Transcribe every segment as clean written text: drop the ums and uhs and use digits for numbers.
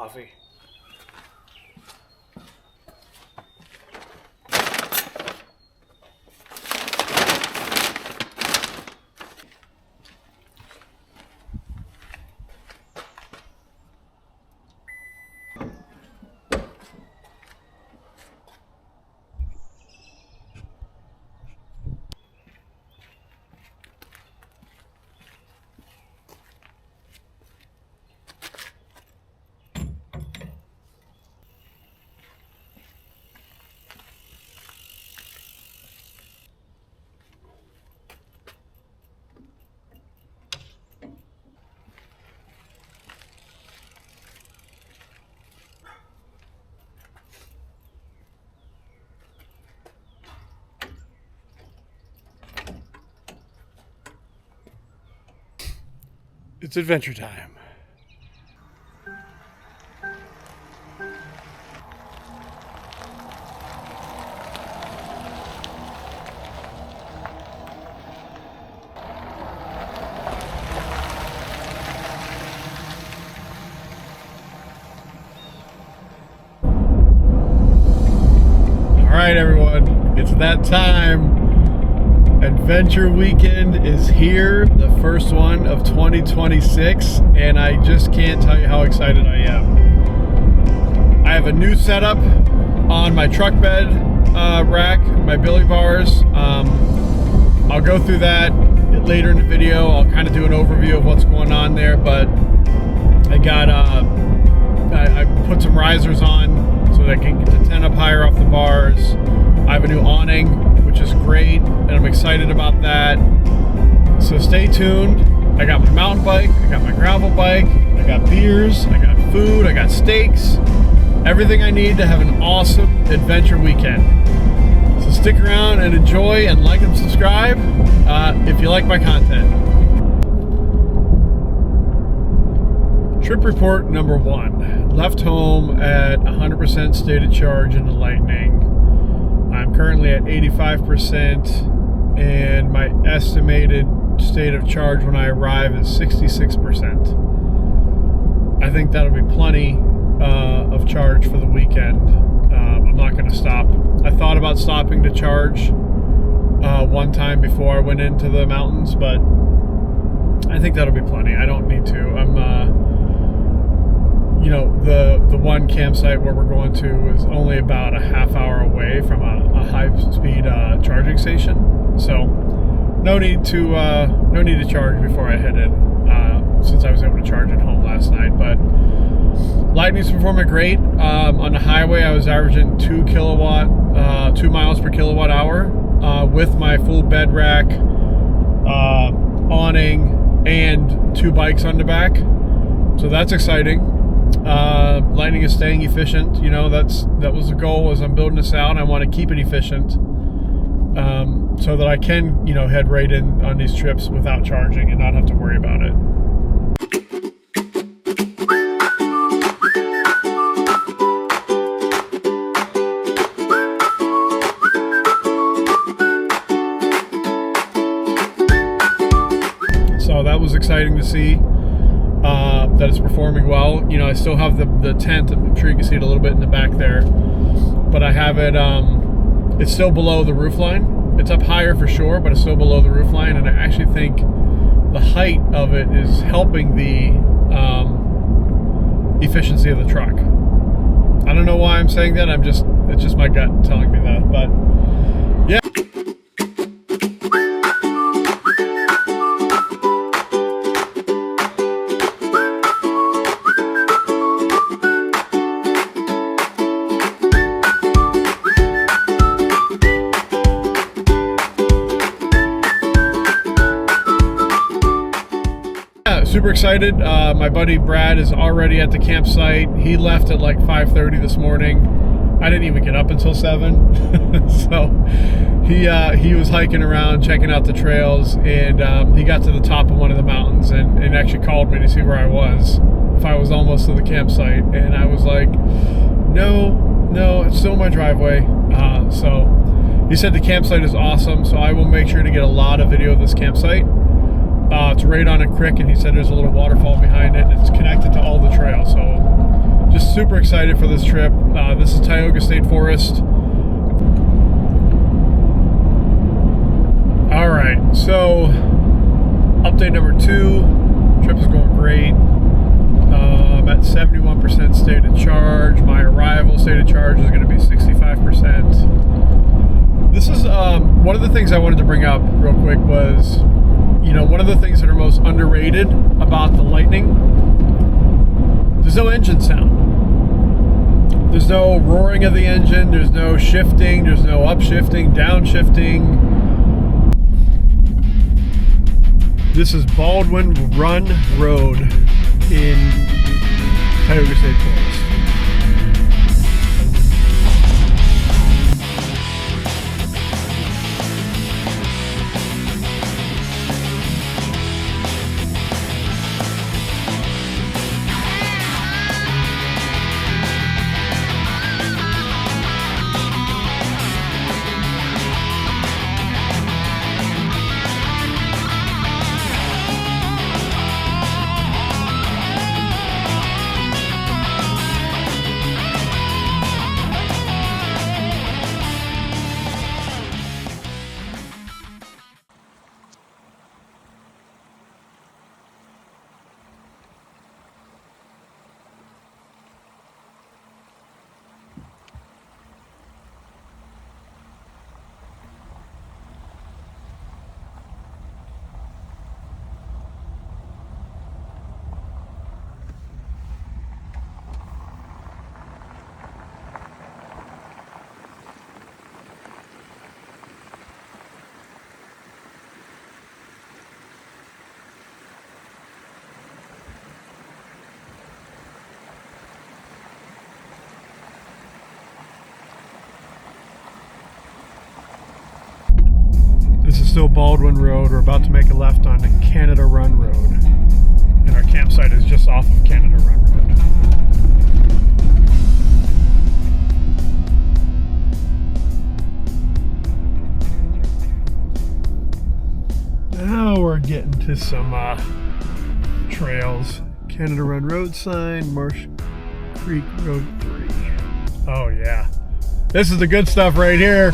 coffee. It's adventure time. All right, everyone, it's that time. Adventure weekend is here, the first one of 2026, and I just can't tell you how excited I am. I have a new setup on my truck bed rack, my billy bars. I'll go through that later in the video. I'll kind of do an overview of what's going on there, but I got I put some risers on so that I can get the tent up higher off the bars. I have a new awning, which is great, and I'm excited about that. So stay tuned. I got my mountain bike, I got my gravel bike, I got beers, I got food, I got steaks, everything I need to have an awesome adventure weekend. So stick around and enjoy, and like and subscribe if you like my content. Trip report number 1. Left home at 100% state of charge in the Lightning. I'm currently at 85%, and my estimated state of charge when I arrive is 66%. I think that'll be plenty of charge for the weekend. I'm not going to stop. I thought about stopping to charge one time before I went into the mountains, but I think that'll be plenty. I don't need to. You know, the one campsite where we're going to is only about a half hour away from a high-speed charging station, so no need to charge before I head in, since I was able to charge at home last night. But Lightning's performing great. On the highway, I was averaging 2 miles per kilowatt hour with my full bed rack, awning, and 2 bikes on the back. So that's exciting. Lightning is staying efficient. You know, that was the goal as I'm building this out. I want to keep it efficient, so that I can, you know, head right in on these trips without charging and not have to worry about it. So that was exciting to see. That it's performing well. You know, I still have the tent. I'm sure you can see it a little bit in the back there, but I have it, it's still below the roof line. It's up higher for sure, but it's still below the roof line, and I actually think the height of it is helping the efficiency of the truck. I don't know why I'm saying that. It's just my gut telling me that, but yeah. Super excited. My buddy Brad is already at the campsite. He left at like 5:30 this morning. I didn't even get up until 7. So he was hiking around, checking out the trails, and he got to the top of one of the mountains and actually called me to see where I was, if I was almost to the campsite. And I was like, no, it's still my driveway. So he said the campsite is awesome, so I will make sure to get a lot of video of this campsite. It's right on a creek, and he said there's a little waterfall behind it, and it's connected to all the trails, so just super excited for this trip. This is Tioga State Forest. All right, so update number 2. Trip is going great. I'm at 71% state of charge. My arrival state of charge is going to be 65%. This is one of the things I wanted to bring up real quick was, you know, one of the things that are most underrated about the Lightning, there's no engine sound. There's no roaring of the engine. There's no shifting. There's no upshifting, downshifting. This is Baldwin Run Road in Tioga State Forest. This is still Baldwin Road. We're about to make a left on Canada Run Road. And our campsite is just off of Canada Run Road. Now we're getting to some trails. Canada Run Road sign, Marsh Creek Road 3. Oh yeah. This is the good stuff right here.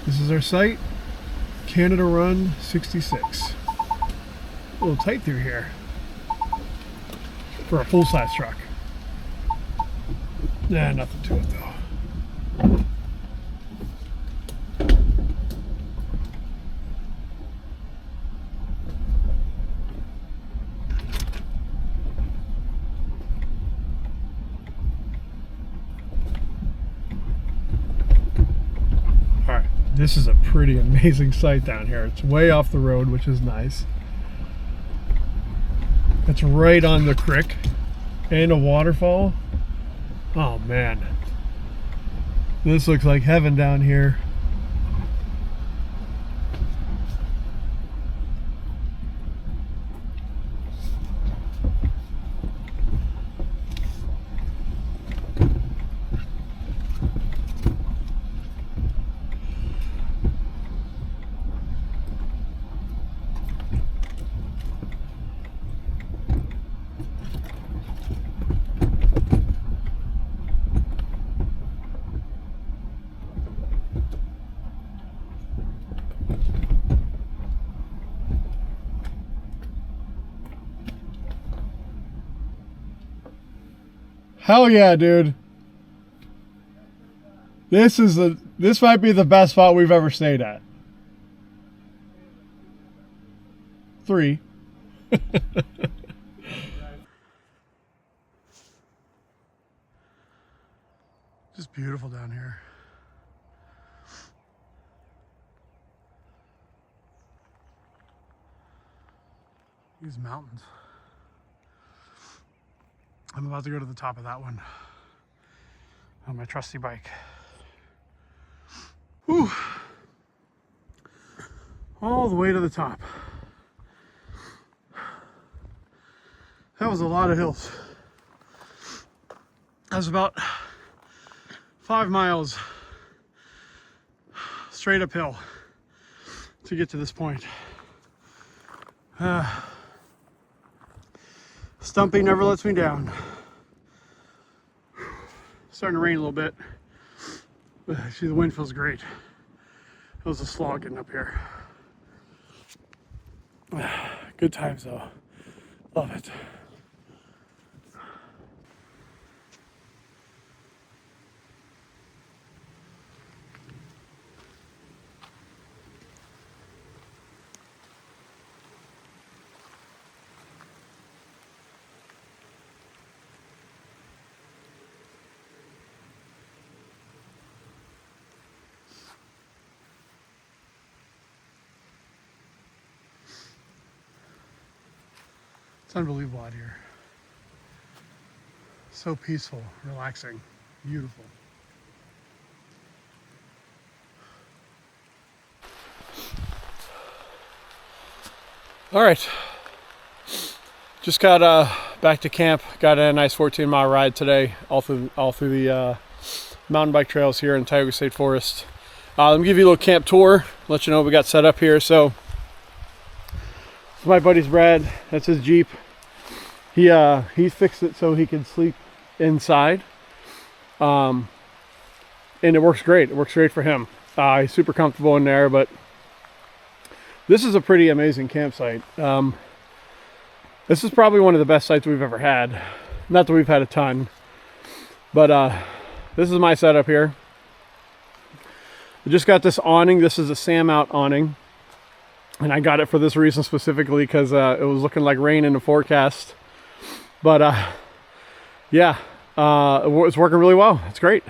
This is our site, Canada Run 66. A little tight through here for a full-size truck. Nah, nothing to it though. This is a pretty amazing site down here. It's way off the road, which is nice. It's right on the creek and a waterfall. Oh man, this looks like heaven down here. Hell yeah, dude. This might be the best spot we've ever stayed at. 3. Just beautiful down here. These mountains. I'm about to go to the top of that one on my trusty bike. Whew. All the way to the top. That was a lot of hills. That was about 5 miles straight uphill to get to this point. Stumpy never lets me down. Starting to rain a little bit, but actually the wind feels great. It was a slog getting up here. Good times though. Love it. It's unbelievable out here. So peaceful, relaxing, beautiful. All right, just got back to camp. Got a nice 14-mile ride today, all through the mountain bike trails here in Tioga State Forest. Let me give you a little camp tour, let you know what we got set up here. So my buddy's Brad, that's his Jeep. He fixed it so he can sleep inside. And it works great. It works great for him. He's super comfortable in there, but this is a pretty amazing campsite. This is probably one of the best sites we've ever had. Not that we've had a ton, but this is my setup here. I just got this awning. This is a Sam Out awning. And I got it for this reason specifically because it was looking like rain in the forecast. But yeah, it's working really well. It's great.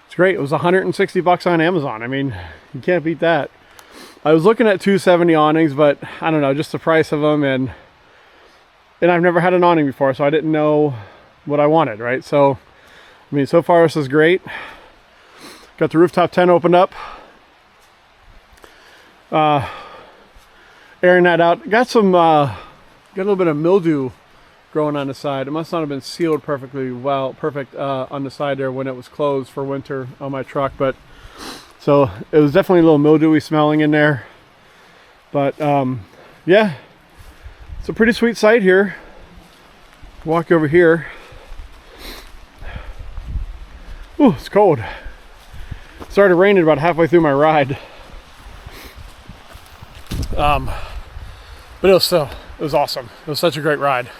It's great. It was 160 bucks on Amazon. I mean, you can't beat that. I was looking at 270 awnings, but I don't know, just the price of them, and I've never had an awning before, so I didn't know what I wanted, right? So, I mean, so far this is great. Got the rooftop tent opened up. Airing that out. Got a little bit of mildew growing on the side. It must not have been sealed perfect on the side there when it was closed for winter on my truck, but so it was definitely a little mildewy smelling in there. But yeah, it's a pretty sweet site here. Walk over here. Ooh, it's cold. It started raining about halfway through my ride. But it was awesome. It was such a great ride.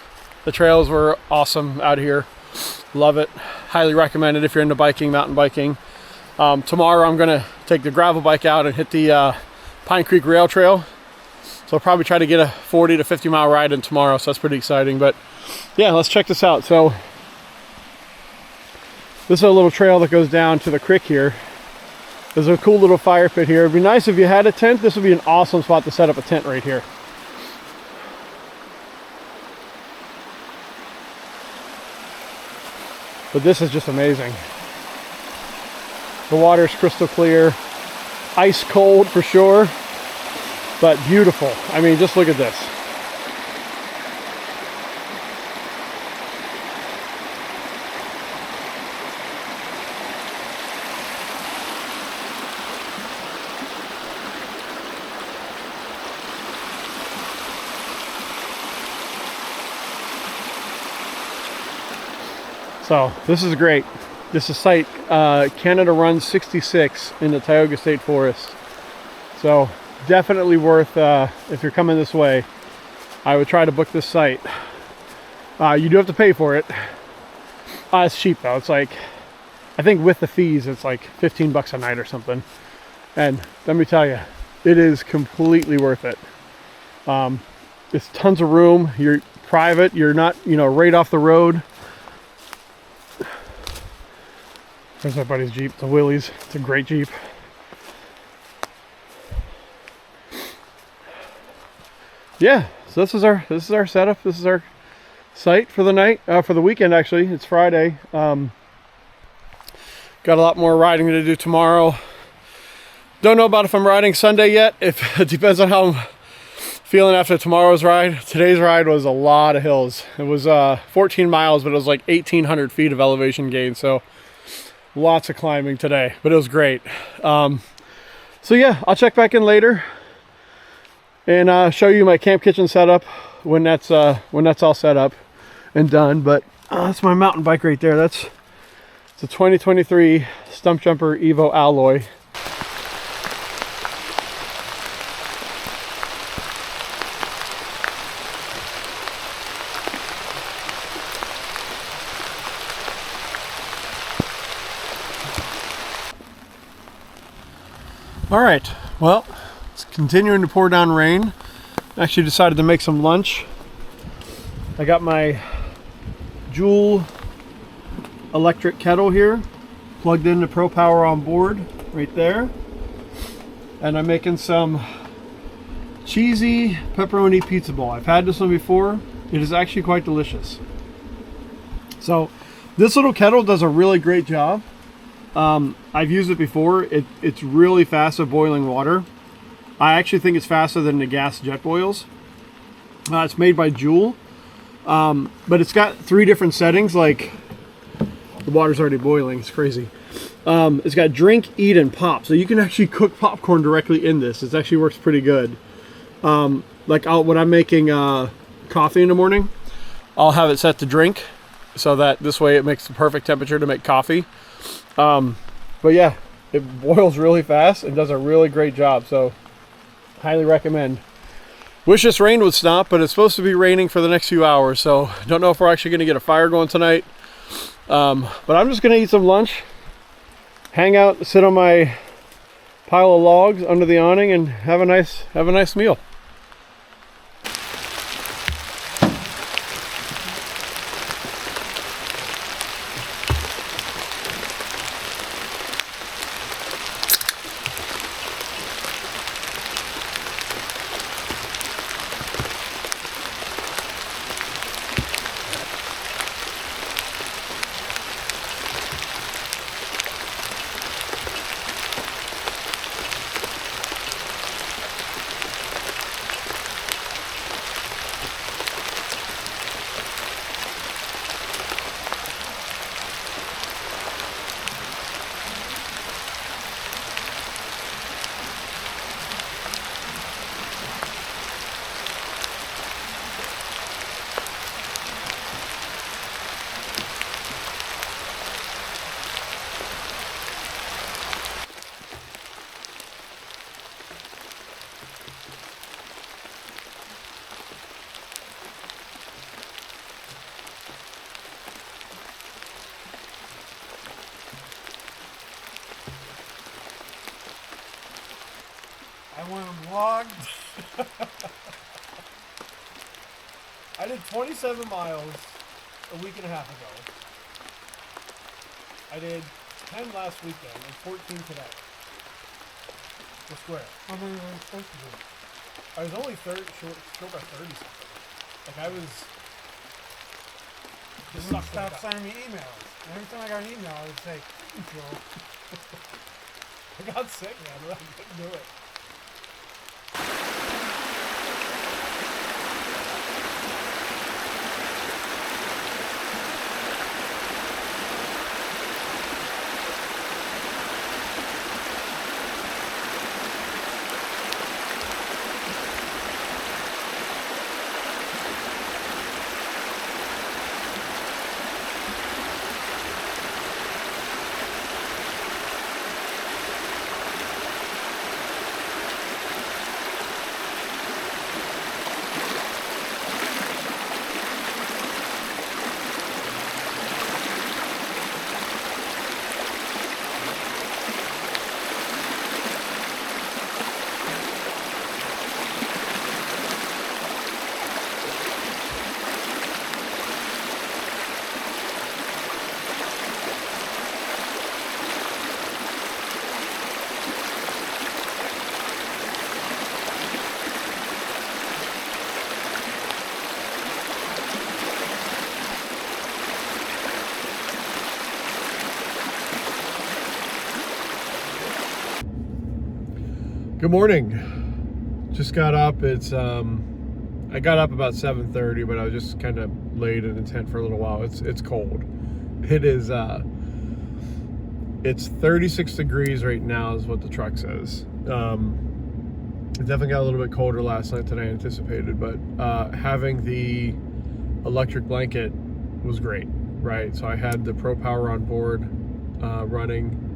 The trails were awesome out here. Love it. Highly recommend it if you're into biking, mountain biking. Tomorrow I'm gonna take the gravel bike out and hit the Pine Creek Rail Trail. So I'll probably try to get a 40 to 50 mile ride in tomorrow, so that's pretty exciting. But yeah, let's check this out. So this is a little trail that goes down to the creek here. There's a cool little fire pit here. It'd be nice if you had a tent. This would be an awesome spot to set up a tent right here. But this is just amazing. The water is crystal clear, ice cold for sure, but beautiful. I mean, just look at this. So this is great. This is site Canada Run 66 in the Tioga State Forest. So definitely worth, if you're coming this way, I would try to book this site. You do have to pay for it. It's cheap though. It's like, I think with the fees, it's like 15 bucks a night or something. And let me tell you, it is completely worth it. It's tons of room. You're private. You're not, you know, right off the road. There's my buddy's Jeep, the Willys. It's a great Jeep. Yeah, so this is our setup. This is our site for the night, for the weekend actually. It's Friday. Got a lot more riding to do tomorrow. Don't know about if I'm riding Sunday yet. If it depends on how I'm feeling after tomorrow's ride. Today's ride was a lot of hills. It was 14 miles, but it was like 1,800 feet of elevation gain. So lots of climbing today, but it was great. So yeah, I'll check back in later and show you my camp kitchen setup when that's all set up and done. But that's my mountain bike right there. It's a 2023 Stump Jumper Evo Alloy. All right, well, it's continuing to pour down rain. I actually decided to make some lunch. I got my Joule electric kettle here, plugged into Pro Power on board right there. And I'm making some cheesy pepperoni pizza ball. I've had this one before. It is actually quite delicious. So this little kettle does a really great job. I've used it before. It's really fast at boiling water. I actually think it's faster than the gas jet boils. It's made by Joule, but it's got 3 different settings. Like, the water's already boiling. It's crazy. It's got drink, eat, and pop. So you can actually cook popcorn directly in this. It actually works pretty good. Like when I'm making coffee in the morning, I'll have it set to drink, so that this way it makes the perfect temperature to make coffee. But yeah, it boils really fast and does a really great job. So highly recommend. Wish this rain would stop, but it's supposed to be raining for the next few hours. So don't know if we're actually going to get a fire going tonight. But I'm just going to eat some lunch, hang out, sit on my pile of logs under the awning, and have a nice meal. I went and vlogged. I did 27 miles a week and a half ago. I did 10 last weekend and 14 today. The square. How many were you supposed to do? I was only short by 30 something. Like I was. Just stop sending me emails. Every time I got an email, I would say, Joe. I got sick, man. I couldn't do it. Good morning. Just got up. It's I got up about 7:30, but I was just kind of laid in the tent for a little while. It's cold. It is it's 36 degrees right now is what the truck says. It definitely got a little bit colder last night than I anticipated, but having the electric blanket was great, right? So I had the Pro Power on board running,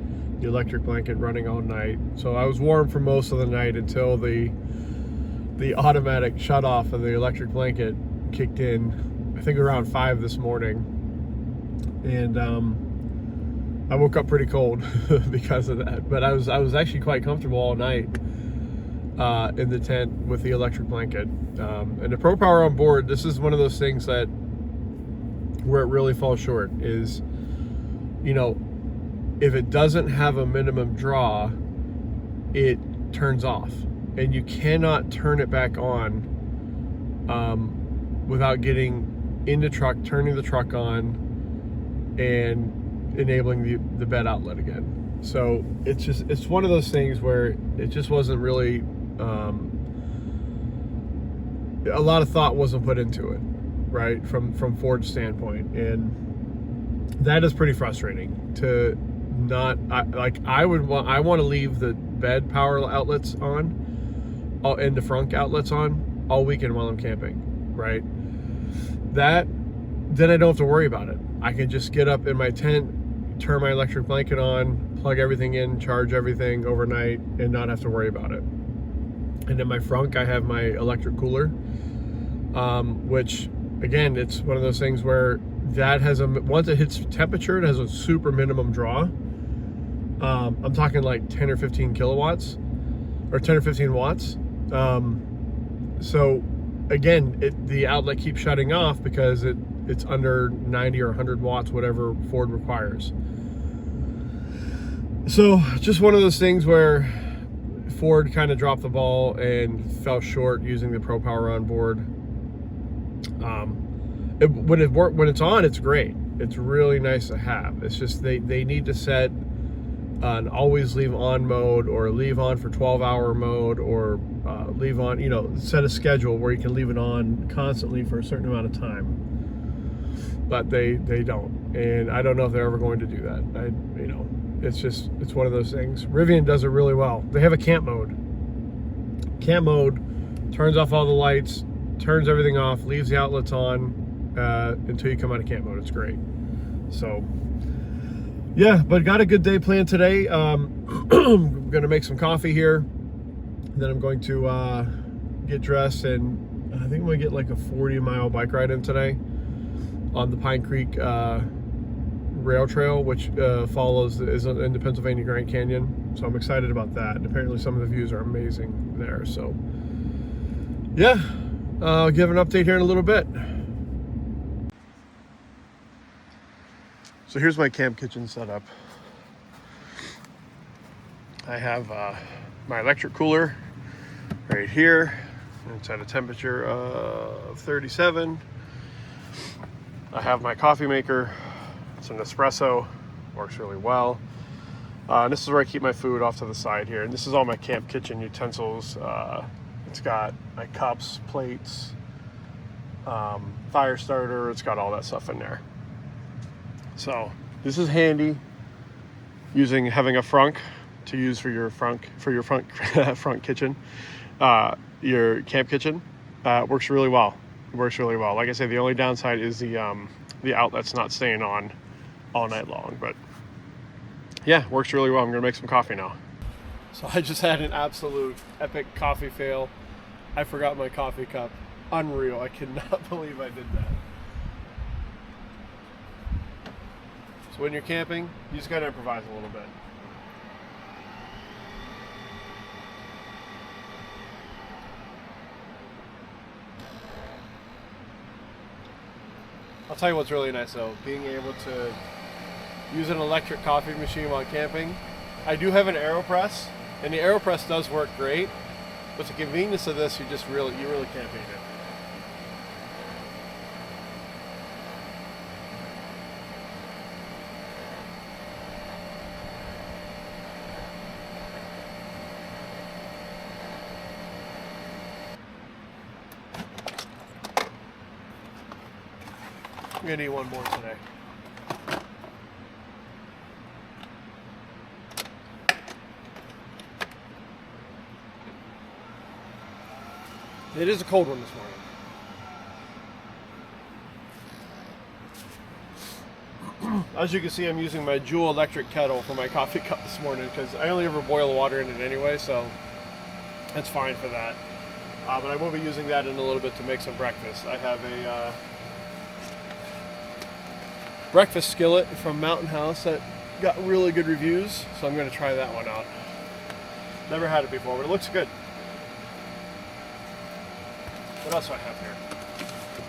the electric blanket running all night. So I was warm for most of the night until the automatic shut off of the electric blanket kicked in, I think around 5 this morning. And I woke up pretty cold because of that. But I was actually quite comfortable all night in the tent with the electric blanket. And the Pro Power on board, this is one of those things that where it really falls short is, you know, if it doesn't have a minimum draw, it turns off. And you cannot turn it back on without getting in the truck, turning the truck on, and enabling the bed outlet again. So it's one of those things where it just wasn't really, a lot of thought wasn't put into it, right? From Ford's standpoint. And that is pretty frustrating to not, I want to leave the bed power outlets on, and the front outlets on all weekend while I'm camping, right? Then I don't have to worry about it. I can just get up in my tent, turn my electric blanket on, plug everything in, charge everything overnight, and not have to worry about it. And in my front, I have my electric cooler, which again, it's one of those things where that has once it hits temperature, it has a super minimum draw. I'm talking like 10 or 15 kilowatts or 10 or 15 watts. So again, the outlet keeps shutting off because it's under 90 or 100 watts, whatever Ford requires. So just one of those things where Ford kind of dropped the ball and fell short using the Pro Power on board. When it's on, it's great. It's really nice to have. It's just they need to set an always leave on mode, or leave on for 12-hour mode, or leave on, you know, set a schedule where you can leave it on constantly for a certain amount of time. But they don't, and I don't know if they're ever going to do that. It's one of those things. Rivian does it really well. They have a camp mode. Camp mode turns off all the lights, turns everything off, leaves the outlets on until you come out of camp mode. It's great. So yeah, but got a good day planned today. I'm gonna make some coffee here. Then I'm going to get dressed, and I think I'm gonna get like a 40-mile bike ride in today on the Pine Creek rail trail, which is in the Pennsylvania Grand Canyon. So I'm excited about that. And apparently some of the views are amazing there. So yeah, I'll give an update here in a little bit. So here's my camp kitchen setup. I have my electric cooler right here. It's at a temperature of 37. I have my coffee maker. It's an espresso, works really well. And this is where I keep my food off to the side here. And this is all my camp kitchen utensils. It's got my cups, plates, fire starter. It's got all that stuff in there. So this is handy, having a frunk to use for your front kitchen, your camp kitchen. Works really well. It works really well. Like I say, the only downside is the outlet's not staying on all night long. But yeah, works really well. I'm gonna make some coffee now. So I just had an absolute epic coffee fail. I forgot my coffee cup. Unreal. I cannot believe I did that. So when you're camping, you just gotta improvise a little bit. I'll tell you what's really nice though, being able to use an electric coffee machine while camping. I do have an AeroPress, and the AeroPress does work great, but the convenience of this, you really can't beat it. I'm gonna need one more today. It is a cold one this morning. As you can see, I'm using my Joule electric kettle for my coffee cup this morning because I only ever boil water in it anyway, so that's fine for that. But I will be using that in a little bit to make some breakfast. I have a breakfast skillet from Mountain House that got really good reviews, so I'm going to try that one out. Never had it before, but it looks good. What else do I have here?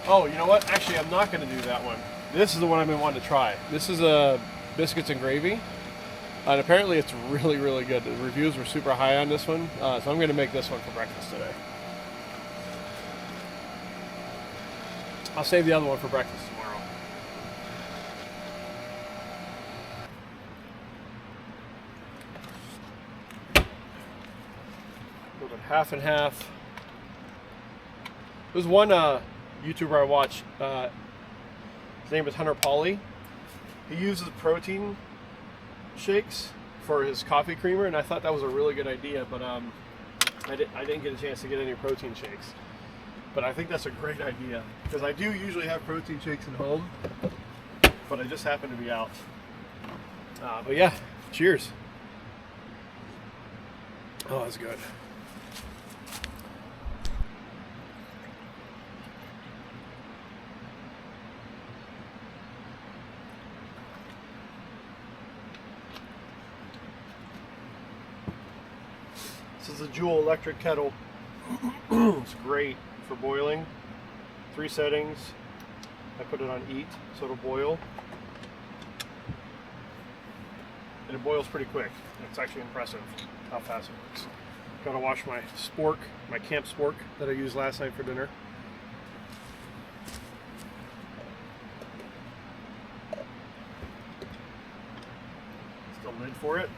Oh, you know what? Actually, I'm not going to do that one. This is the one I've been wanting to try. This is a biscuits and gravy, and apparently it's really, really good. The reviews were super high on this one, so I'm going to make this one for breakfast today. I'll save the other one for breakfast tomorrow. A little bit half and half. There's one YouTuber I watch, his name is Hunter Pauly. He uses protein shakes for his coffee creamer, and I thought that was a really good idea, but I didn't get a chance to get any protein shakes. But I think that's a great idea, because I do usually have protein shakes at home, but I just happen to be out. But yeah, cheers. Oh, that's good. This is a Joule electric kettle. It's great for boiling. 3 settings. I put it on eat, so it'll boil. And it boils pretty quick. It's actually impressive how fast it works. Gotta wash my spork, my camp spork that I used last night for dinner. Still lid for it.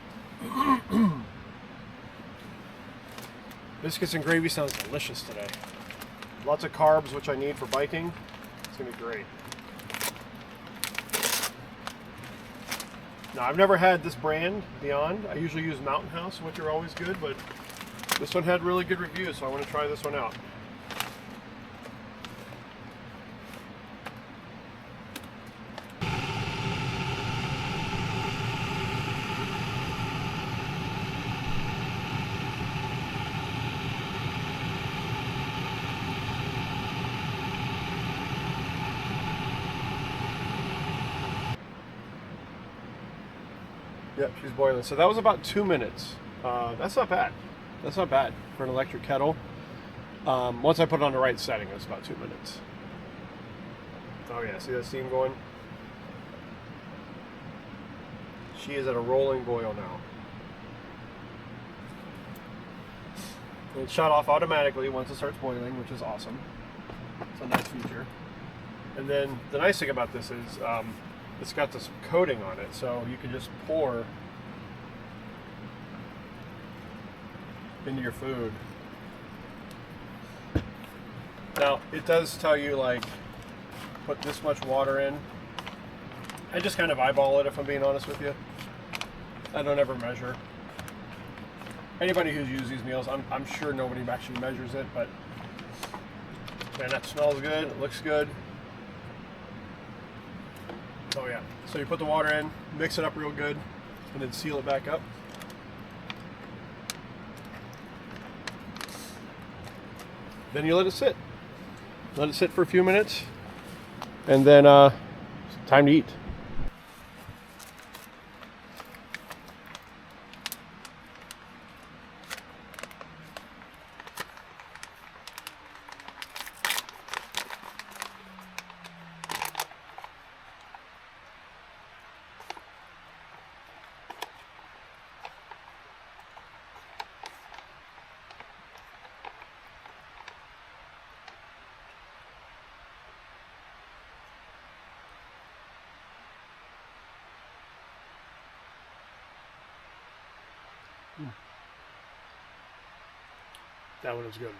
Biscuits and gravy sounds delicious today. Lots of carbs, which I need for biking. It's gonna be great. Now, I've never had this brand, Beyond. I usually use Mountain House, which are always good, but this one had really good reviews, so I want to try this one out. Yep, she's boiling. So that was about 2 minutes. That's not bad. That's not bad for an electric kettle. Once I put it on the right setting, it was about 2 minutes. Oh yeah, see that steam going? She is at a rolling boil now. And it shut off automatically once it starts boiling, which is awesome. It's a nice feature. And then the nice thing about this is it's got this coating on it, so you can just pour into your food. Now, it does tell you, like, put this much water in. I just kind of eyeball it, if I'm being honest with you. I don't ever measure. Anybody who's used these meals, I'm sure nobody actually measures it, but man, that smells good, it looks good. Oh yeah, so you put the water in, mix it up real good, and then seal it back up. Then you let it sit. Let it sit for a few minutes, and then time to eat. That one is good.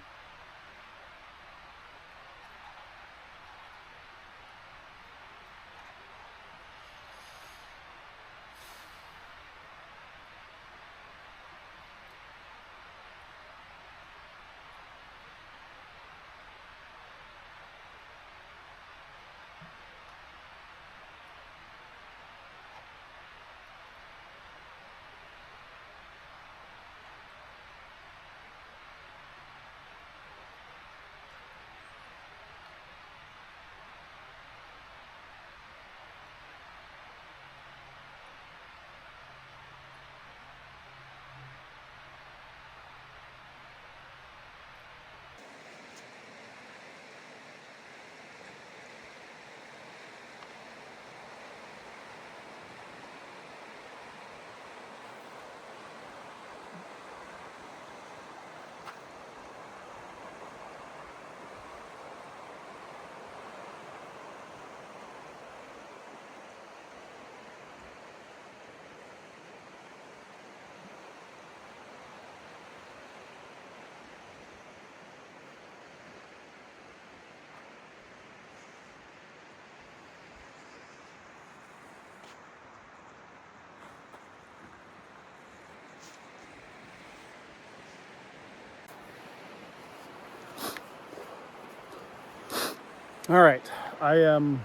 All right, I am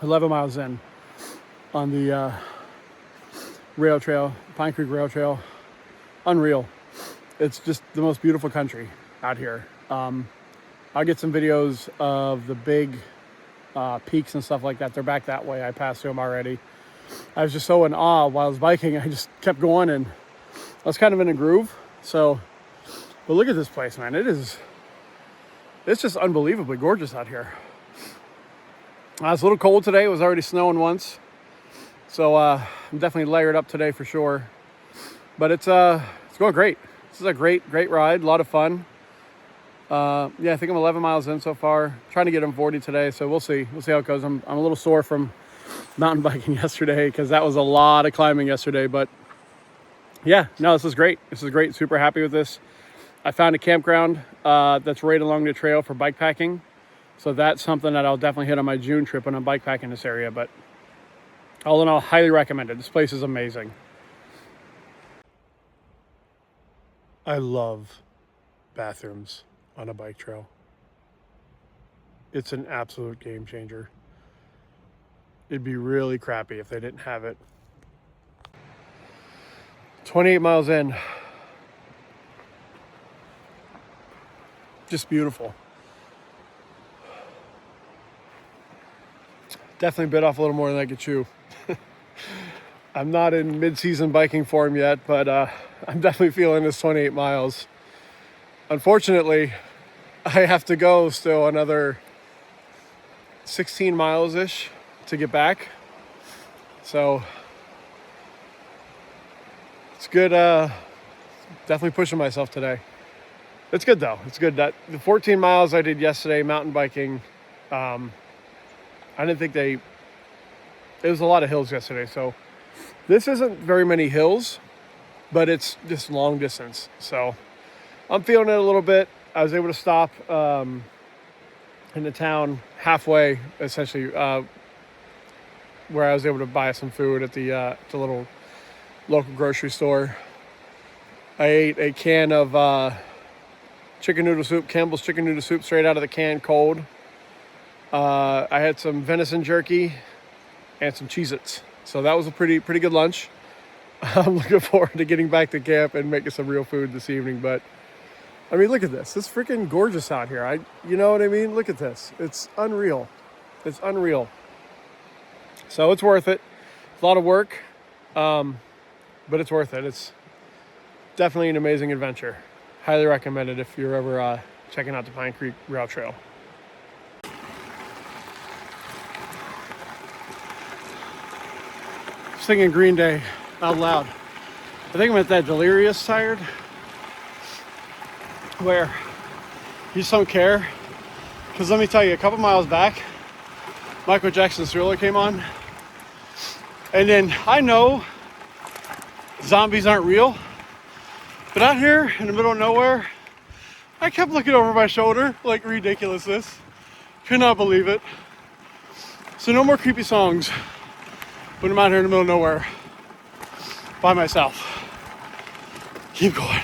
11 miles in on the rail trail, Pine Creek Rail Trail. Unreal. It's just the most beautiful country out here. I'll get some videos of the big peaks and stuff like that. They're back that way. I passed through them already. I was just so in awe while I was biking. I just kept going and I was kind of in a groove. So, but look at this place, man. It's just unbelievably gorgeous out here. It's a little cold today. It was already snowing once. So I'm definitely layered up today for sure. But it's going great. This is a great ride. A lot of fun. Yeah, I think I'm 11 miles in so far. Trying to get in 40 today, so we'll see. We'll see how it goes. I'm a little sore from mountain biking yesterday because that was a lot of climbing yesterday. But yeah, no, this is great. This is great. Super happy with this. I found a campground that's right along the trail for bike packing. So that's something that I'll definitely hit on my June trip when I'm bike packing this area. But all in all, highly recommended. This place is amazing. I love bathrooms on a bike trail. It's an absolute game changer. It'd be really crappy if they didn't have it. 28 miles in. Just beautiful. Definitely bit off a little more than I could chew. I'm not in mid-season biking form yet, but I'm definitely feeling this 28 miles. Unfortunately, I have to go still another 16 miles-ish to get back. So it's good. Definitely pushing myself today. It's good though. It's good. That the 14 miles I did yesterday mountain biking, I didn't think it was a lot of hills yesterday. So this isn't very many hills, but it's just long distance. So I'm feeling it a little bit. I was able to stop in the town halfway, essentially, where I was able to buy some food at the little local grocery store. I ate a can of chicken noodle soup, Campbell's chicken noodle soup, straight out of the can, cold. I had some venison jerky and some Cheez-Its. So that was a pretty good lunch. I'm looking forward to getting back to camp and making some real food this evening. But I mean, look at this. It's freaking gorgeous out here. You know what I mean? Look at this. It's unreal. It's unreal. So it's worth it. It's a lot of work, but it's worth it. It's definitely an amazing adventure. Highly recommend it if you're ever checking out the Pine Creek Rail Trail. Singing Green Day out loud. I think I'm at that Delirious tired where you just don't care. Because let me tell you, a couple miles back, Michael Jackson's Thriller came on. And then I know zombies aren't real, but out here in the middle of nowhere, I kept looking over my shoulder like ridiculousness. Could not believe it. So no more creepy songs when I'm out here in the middle of nowhere by myself. Keep going.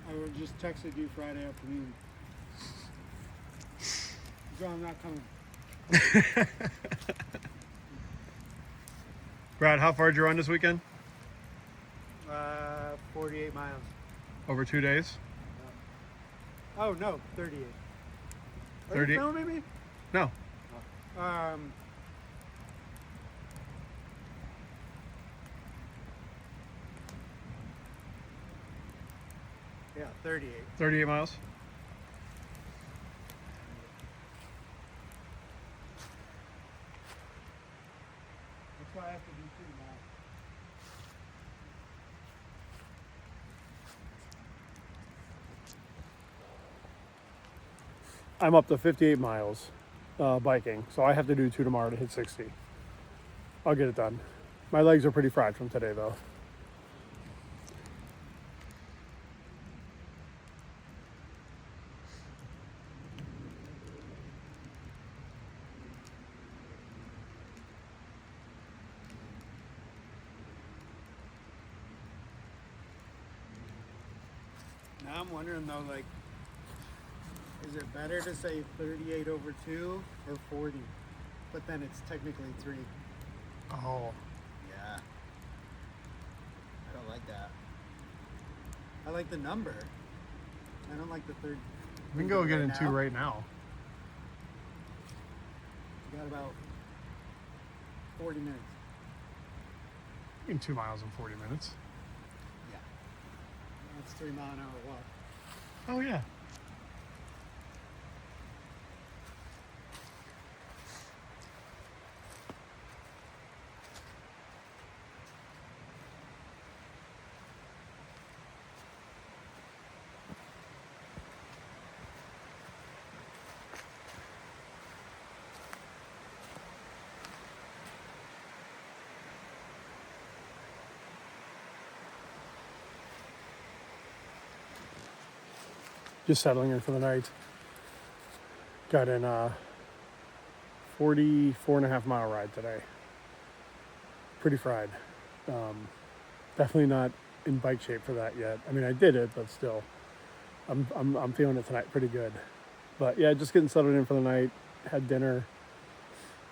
I would just texted you Friday afternoon. So I'm not coming. Brad, how far did you run this weekend? 48 miles. Over 2 days? Oh, no, 38. 30? Are you filming me? No. Yeah, 38. 38 miles? That's why I have to do 2 now. I'm up to 58 miles biking, so I have to do 2 tomorrow to hit 60. I'll get it done. My legs are pretty fried from today, though. Now I'm wondering though, like, is it better to say 38 over 2 or 40? But then it's technically 3. Oh. Yeah. I don't like that. I like the number. I don't like the third. We can go get in 2 right now. We got about 40 minutes. In 2 miles in 40 minutes. Yeah. That's 3-mile-an-hour walk. Oh yeah. Just settling in for the night. Got in a 44.5-mile ride today. Pretty fried. Definitely not in bike shape for that yet. I mean, I did it, but still, I'm feeling it tonight pretty good. But yeah, just getting settled in for the night. Had dinner.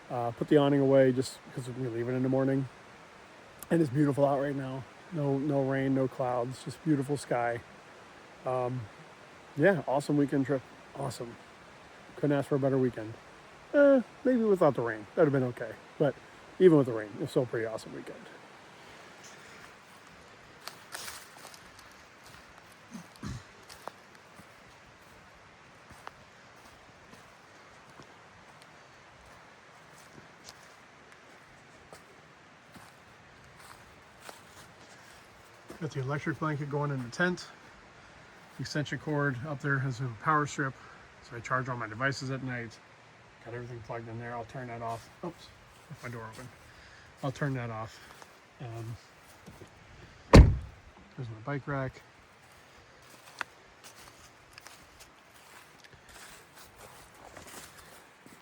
Put the awning away just because we're leaving in the morning. And it's beautiful out right now. No rain, no clouds, just beautiful sky. Yeah, awesome weekend trip. Awesome. Couldn't ask for a better weekend. Maybe without the rain. That would have been okay. But even with the rain, it's still a pretty awesome weekend. Got the electric blanket going in the tent. Extension cord up there has a power strip, so I charge all my devices at night. Got everything plugged in there. I'll turn that off. Oops, left my door open. I'll turn that off. There's my bike rack.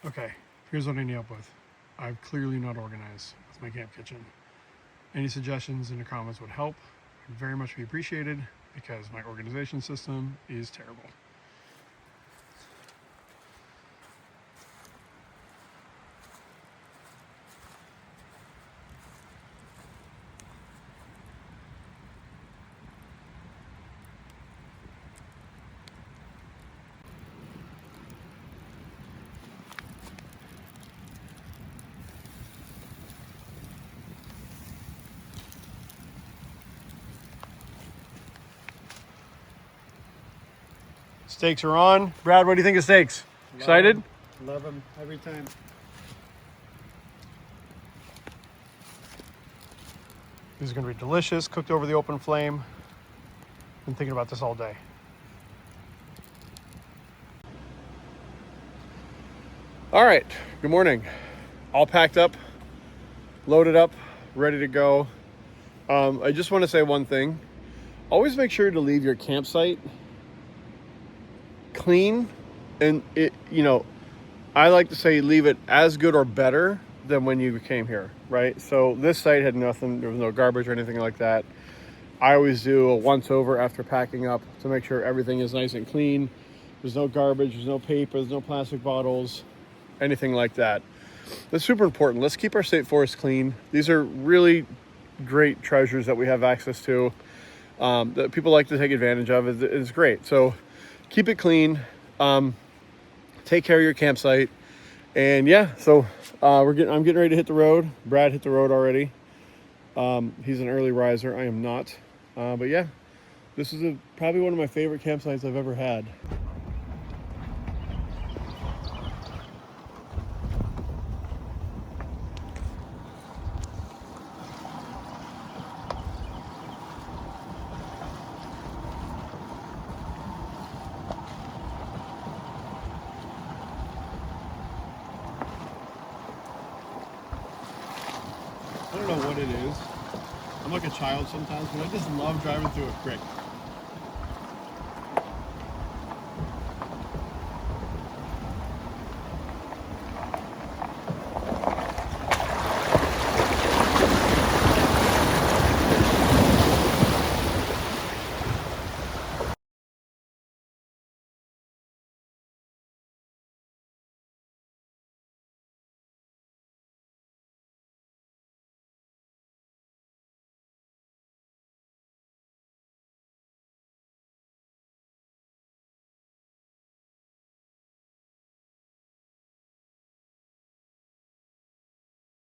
Okay, here's what I need help with. I'm clearly not organized with my camp kitchen. Any suggestions in the comments would help. Would very much be appreciated because my organization system is terrible. Steaks are on. Brad, what do you think of steaks? Excited? Love them every time. These are going to be delicious, cooked over the open flame. Been thinking about this all day. All right, good morning. All packed up, loaded up, ready to go. I just want to say one thing. Always make sure to leave your campsite clean, and I like to say leave it as good or better than when you came here, right? So this site had nothing, there was no garbage or anything like that. I always do a once over after packing up to make sure everything is nice and clean. There's no garbage, there's no paper, there's no plastic bottles, anything like that. That's super important. Let's keep our state forest clean. These are really great treasures that we have access to, that people like to take advantage of. It's great. So keep it clean, take care of your campsite, and yeah, so I'm getting ready to hit the road. Brad hit the road already. He's an early riser. I am not, but yeah, this is probably one of my favorite campsites I've ever had. I don't know what it is. I'm like a child sometimes, but I just love driving through a creek.